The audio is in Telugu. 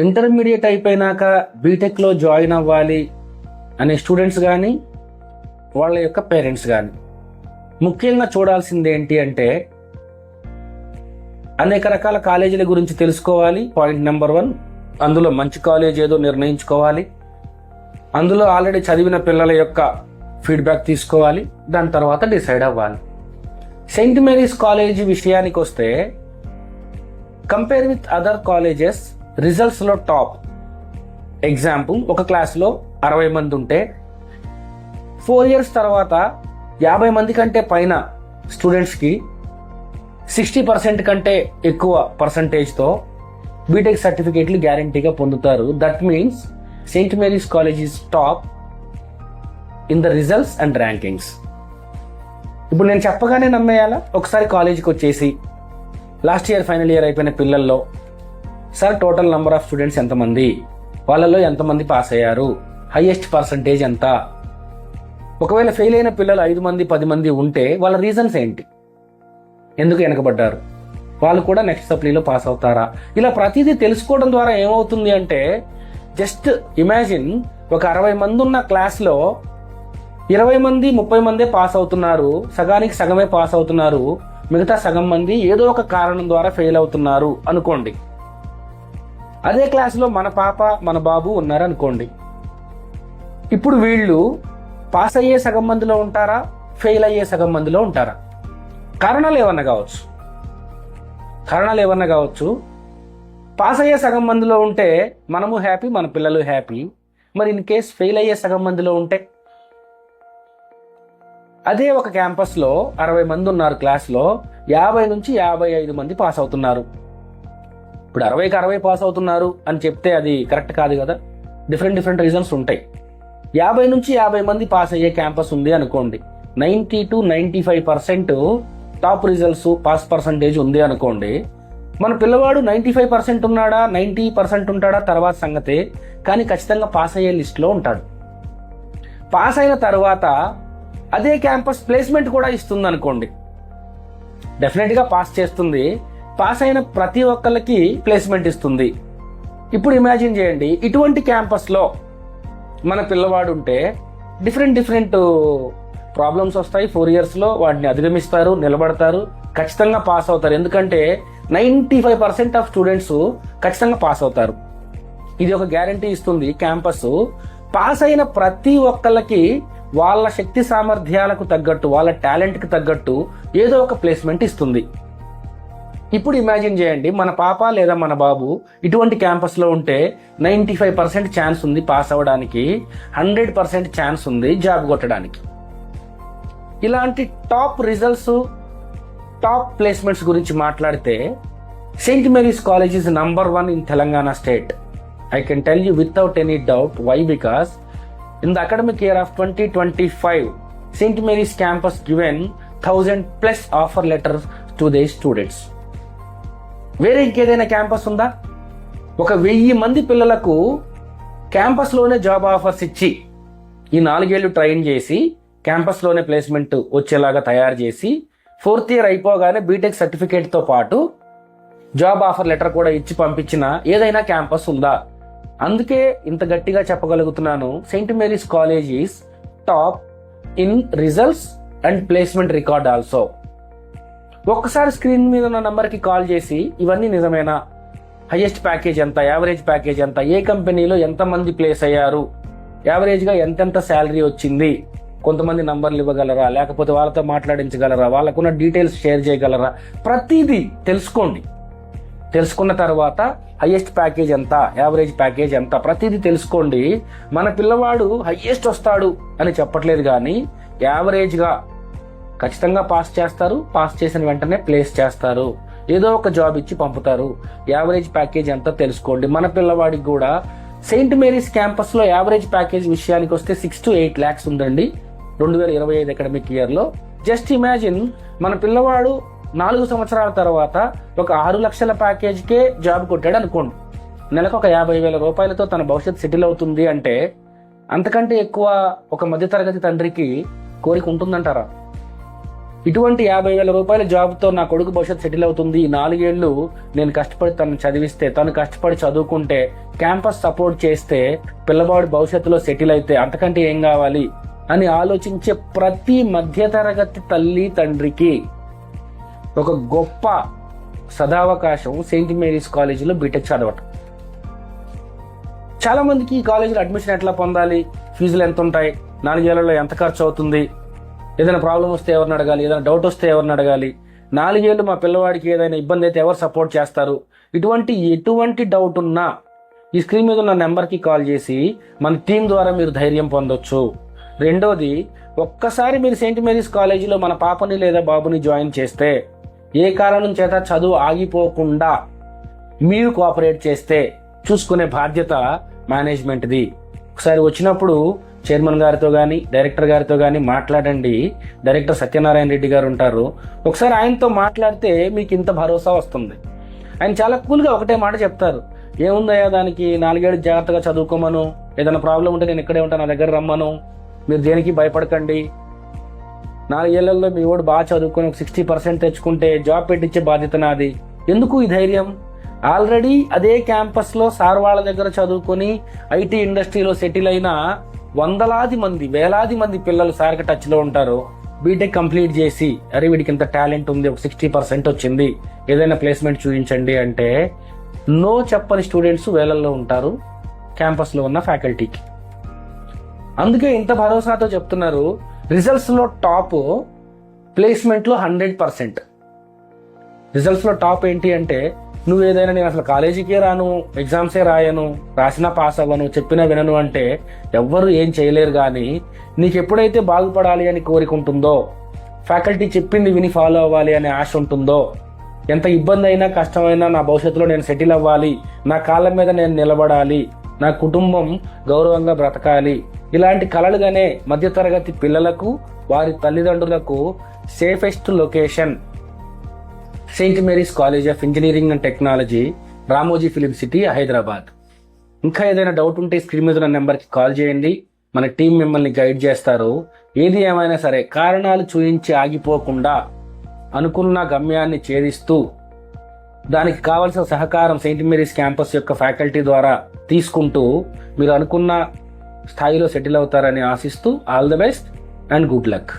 ఇంటర్మీడియట్ అయిపోయినాక బీటెక్లో జాయిన్ అవ్వాలి అనే స్టూడెంట్స్ కానీ వాళ్ళ యొక్క పేరెంట్స్ కానీ ముఖ్యంగా చూడాల్సింది ఏంటి అంటే అనేక రకాల కాలేజీల గురించి తెలుసుకోవాలి. పాయింట్ నెంబర్ 1, అందులో మంచి కాలేజ్ ఏదో నిర్ణయించుకోవాలి. అందులో ఆల్రెడీ చదివిన పిల్లల యొక్క ఫీడ్బ్యాక్ తీసుకోవాలి. దాని తర్వాత డిసైడ్ అవ్వాలి. సెయింట్ మేరీస్ కాలేజీ విషయానికి వస్తే కంపేర్ విత్ అదర్ కాలేజెస్ రిజల్ట్స్లో టాప్. ఎగ్జాంపుల్, ఒక క్లాస్లో 60 మంది ఉంటే 4 years తర్వాత 50 మంది కంటే పైన స్టూడెంట్స్కి 60% కంటే ఎక్కువ పర్సంటేజ్తో బీటెక్ సర్టిఫికేట్లు గ్యారంటీగా పొందుతారు. That means Saint Mary's college is top in the results and rankings. ఇప్పుడు నేను చెప్పగానే నమ్మేయాలా? ఒకసారి కాలేజీకి వచ్చేసి లాస్ట్ ఇయర్ ఫైనల్ ఇయర్ అయిపోయిన పిల్లల్లో sir total number of students ఎంతమంది, వాళ్ళలో ఎంతమంది పాస్ అయ్యారు, హైయెస్ట్ పర్సంటేజ్ ఎంత, ఒకవేళ ఫెయిల్ అయిన పిల్లలు 5 మంది 10 మంది ఉంటే వాళ్ళ రీజన్స్ ఏంటి, ఎందుకు వెనకబడ్డారు, వాళ్ళు కూడా నెక్స్ట్ సప్లీలో పాస్ అవుతారా, ఇలా ప్రతిదీ తెలుసుకోవడం ద్వారా ఏమవుతుంది అంటే జస్ట్ ఇమాజిన్ ఒక 60 మంది ఉన్న క్లాస్లో 20 మంది 30 మందే పాస్ అవుతున్నారు, సగానికి సగమే పాస్ అవుతున్నారు, మిగతా సగం మంది ఏదో ఒక కారణం ద్వారా ఫెయిల్ అవుతున్నారు అనుకోండి. అదే క్లాసులో మన పాప మన బాబు ఉన్నారు అనుకోండి. ఇప్పుడు వీళ్ళు పాస్ అయ్యే సగం మందిలో ఉంటారా, ఫెయిల్ అయ్యే సగం మందిలో ఉంటారా? కారణాలు ఏమన్నా కావచ్చు. పాస్ అయ్యే సగం మందిలో ఉంటే మనము హ్యాపీ, మన పిల్లలు హ్యాపీ. మరి ఇన్ కేస్ ఫెయిల్ అయ్యే సగం మందిలో ఉంటే, అదే ఒక క్యాంపస్లో 60 మంది ఉన్నారు క్లాస్లో, 50 నుంచి 55 మంది పాస్ అవుతున్నారు. ఇప్పుడు 60కి 60 పాస్ అవుతున్నారు అని చెప్తే అది కరెక్ట్ కాదు కదా. డిఫరెంట్ రీజన్స్ ఉంటాయి. 50 నుంచి 50 మంది పాస్ అయ్యే క్యాంపస్ ఉంది అనుకోండి. 90 to 95% top results pass percentage ఉంది అనుకోండి. మన పిల్లవాడు 95% ఉన్నాడా 90% ఉంటాడా తర్వాత సంగతే, కానీ ఖచ్చితంగా పాస్ అయ్యే లిస్ట్లో ఉంటాడు. పాస్ అయిన తర్వాత అదే క్యాంపస్ ప్లేస్మెంట్ కూడా ఇస్తుంది అనుకోండి. డెఫినెట్గా పాస్ చేస్తుంది, పాస్ అయిన ప్రతి ఒక్కరికి ప్లేస్మెంట్ ఇస్తుంది. ఇప్పుడు ఇమాజిన్ చేయండి, ఇటువంటి క్యాంపస్లో మన పిల్లవాడు ఉంటే డిఫరెంట్ ప్రాబ్లమ్స్ వస్తాయి. 4 yearsలో వాటిని అధిగమిస్తారు, నిలబడతారు, ఖచ్చితంగా పాస్ అవుతారు. ఎందుకంటే 95% ఆఫ్ స్టూడెంట్స్ ఖచ్చితంగా పాస్ అవుతారు. ఇది ఒక గ్యారంటీ ఇస్తుంది క్యాంపస్. పాస్ అయిన ప్రతి ఒక్కళ్ళకి వాళ్ళ శక్తి సామర్థ్యాలకు తగ్గట్టు, వాళ్ళ టాలెంట్కి తగ్గట్టు ఏదో ఒక ప్లేస్మెంట్ ఇస్తుంది. ఇప్పుడు ఇమాజిన్ చేయండి, మన పాప లేదా మన బాబు ఇటువంటి క్యాంపస్లో ఉంటే 95% ఛాన్స్ ఉంది పాస్ అవ్వడానికి, 100% ఛాన్స్ ఉంది జాబ్ కొట్టడానికి. ఇలాంటి టాప్ రిజల్ట్స్, టాప్ ప్లేస్మెంట్స్ గురించి మాట్లాడితే saint Mary's college is number 1 in Telangana state. I can tell you without any doubt. Why? Because in the academic year of 2025, St. Mary's campus given 1000+ offer letters to their students. వేరే ఇంకేదైనా క్యాంపస్ ఉందా? ఒక 1000 మంది పిల్లలకు క్యాంపస్లోనే జాబ్ ఆఫర్స్ ఇచ్చి ఈ 4 ఏళ్ళు ట్రైన్ చేసి క్యాంపస్లోనే ప్లేస్మెంట్ వచ్చేలాగా తయారు చేసి 4th year అయిపోగానే బీటెక్ సర్టిఫికేట్తో పాటు జాబ్ ఆఫర్ లెటర్ కూడా ఇచ్చి పంపించిన ఏదైనా క్యాంపస్ ఉందా? అందుకే ఇంత గట్టిగా చెప్పగలుగుతున్నాను, saint Mary's college is top in results and placement record also. ఒక్కసారి స్క్రీన్ మీద ఉన్న నంబర్కి కాల్ చేసి ఇవన్నీ నిజమేనా, హైయెస్ట్ ప్యాకేజ్ ఎంత, యావరేజ్ ప్యాకేజ్ ఎంత, ఏ కంపెనీలో ఎంతమంది ప్లేస్ అయ్యారు, యావరేజ్గా ఎంతెంత శాలరీ వచ్చింది, కొంతమంది నంబర్లు ఇవ్వగలరా, లేకపోతే వాళ్ళతో మాట్లాడించగలరా, వాళ్ళకున్న డీటెయిల్స్ షేర్ చేయగలరా, ప్రతిదీ తెలుసుకోండి. తెలుసుకున్న తర్వాత హైయెస్ట్ ప్యాకేజ్ ఎంత, యావరేజ్ ప్యాకేజ్ ఎంత, ప్రతిదీ తెలుసుకోండి. మన పిల్లవాడు హైయెస్ట్ వస్తాడు అని చెప్పట్లేదు, కానీ యావరేజ్గా ఖచ్చితంగా పాస్ చేస్తారు, పాస్ చేసిన వెంటనే ప్లేస్ చేస్తారు, ఏదో ఒక జాబ్ ఇచ్చి పంపుతారు. యావరేజ్ ప్యాకేజ్ ఎంత తెలుసుకోండి. మన పిల్లవాడికి కూడా సెయింట్ మేరీస్ క్యాంపస్లో యావరేజ్ ప్యాకేజ్ విషయానికి వస్తే 6 to 8 lakhs ఉందండి 2025 అకాడమిక్ ఇయర్లో. జస్ట్ ఇమాజిన్, మన పిల్లవాడు 4 సంవత్సరాల తర్వాత ఒక 6 లక్షల ప్యాకేజ్కే జాబ్ కొట్టాడు అనుకోండి. నెలకు ఒక 50,000 రూపాయలతో తన భవిష్యత్తు సెటిల్ అవుతుంది అంటే అంతకంటే ఎక్కువ ఒక మధ్యతరగతి తండ్రికి కోరిక ఉంటుందంటారా? ఇటువంటి 50,000 రూపాయల జాబ్తో నా కొడుకు భవిష్యత్తు సెటిల్ అవుతుంది, 4 ఏళ్ళు నేను కష్టపడి తను చదివిస్తే, తను కష్టపడి చదువుకుంటే, క్యాంపస్ సపోర్ట్ చేస్తే పిల్లవాడు భవిష్యత్తులో సెటిల్ అయితే అంతకంటే ఏం కావాలి అని ఆలోచించే ప్రతి మధ్యతరగతి తల్లి తండ్రికి ఒక గొప్ప సదావకాశం సెయింట్ మేరీస్ కాలేజీలో బీటెక్ చదవటం. చాలా మందికి ఈ కాలేజీలో అడ్మిషన్ ఎట్లా పొందాలి, ఫీజులు ఎంత ఉంటాయి, 4 ఏళ్లలో ఎంత ఖర్చు అవుతుంది, ఏదైనా ప్రాబ్లం వస్తే ఎవరిని అడగాలి, ఏదైనా డౌట్ వస్తే ఎవరిని అడగాలి, 4 ఏళ్ళు మా పిల్లవాడికి ఏదైనా ఇబ్బంది అయితే ఎవరు సపోర్ట్ చేస్తారు, ఎటువంటి డౌట్ ఉన్నా ఈ స్క్రీన్ మీద ఉన్న నెంబర్కి కాల్ చేసి మన టీం ద్వారా మీరు ధైర్యం పొందొచ్చు. రెండోది, ఒక్కసారి మీరు సెయింట్ మేరీస్ కాలేజీలో మన పాపని లేదా బాబుని జాయిన్ చేస్తే ఏ కారణం చేత చదువు ఆగిపోకుండా మీరు కోఆపరేట్ చేస్తే చూసుకునే బాధ్యత మేనేజ్మెంట్ది. ఒకసారి వచ్చినప్పుడు చైర్మన్ గారితో కానీ డైరెక్టర్ గారితో కానీ మాట్లాడండి. డైరెక్టర్ సత్యనారాయణ రెడ్డి గారు ఉంటారు. ఒకసారి ఆయనతో మాట్లాడితే మీకు ఇంత భరోసా వస్తుంది. ఆయన చాలా కూల్గా ఒకటే మాట చెప్తారు, ఏముందయ్యా దానికి, 4 ఏళ్ళు జాగ్రత్తగా చదువుకోమను, ఏదైనా ప్రాబ్లం ఉంటే నేను ఇక్కడే ఉంటాను, నా దగ్గర రమ్మను, మీరు దేనికి భయపడకండి, 4 ఏళ్లలో మీ వాడు బాగా చదువుకొని 60% తెచ్చుకుంటే జాబ్ పెట్టించే బాధ్యత నాది. ఎందుకు ఈ ధైర్యం? ఆల్రెడీ అదే క్యాంపస్లో సార్ వాళ్ళ దగ్గర చదువుకొని ఐటీ ఇండస్ట్రీలో సెటిల్ అయిన వేలాది మంది పిల్లలు సార్కి టచ్లో ఉంటారు. బీటెక్ కంప్లీట్ చేసి, అరే వీడికి ఇంత టాలెంట్ ఉంది, 60% వచ్చింది, ఏదైనా ప్లేస్మెంట్ చూపించండి అంటే నో చెప్పని స్టూడెంట్స్ వేలల్లో ఉంటారు క్యాంపస్లో ఉన్న ఫ్యాకల్టీకి. అందుకే ఇంత భరోసాతో చెప్తున్నారు, రిజల్ట్స్లో టాప్, ప్లేస్మెంట్లో 100%. రిజల్ట్స్లో టాప్ ఏంటి అంటే, నువ్వు ఏదైనా నేను అసలు కాలేజీకే రాను, ఎగ్జామ్సే రాయను, రాసినా పాస్ అవ్వను, చెప్పినా వినను అంటే ఎవ్వరు ఏం చేయలేరు. కానీ నీకు ఎప్పుడైతే బాగుపడాలి అని కోరికుంటుందో, ఫ్యాకల్టీ చెప్పింది విని ఫాలో అవ్వాలి అనే ఆశ ఉంటుందో, ఎంత ఇబ్బంది అయినా కష్టమైనా నా భవిష్యత్తులో నేను సెటిల్ అవ్వాలి, నా కాళ్ళ మీద నేను నిలబడాలి, నా కుటుంబం గౌరవంగా బ్రతకాలి, ఇలాంటి కలలుగానే మధ్యతరగతి పిల్లలకు వారి తల్లిదండ్రులకు safest location Saint Mary's college of engineering and technology, Ramoji film city, Hyderabad. ఇంకా ఏదైనా డౌట్ ఉంటే స్క్రీన్ మీద ఉన్న నెంబర్కి కాల్ చేయండి. మన టీం మిమ్మల్ని గైడ్ చేస్తారు. ఏది ఏమైనా సరే కారణాలు చూయించి ఆగిపోకుండా అనుకున్న గమ్యాన్ని ఛేదిస్తూ దానికి కావలసిన సహకారం సెయింట్ మేరీస్ క్యాంపస్ యొక్క ఫ్యాకల్టీ ద్వారా తీసుకుంటూ మీరు అనుకున్న స్థాయిలో సెటిల్ అవుతారని ఆశిస్తూ all the best and good luck.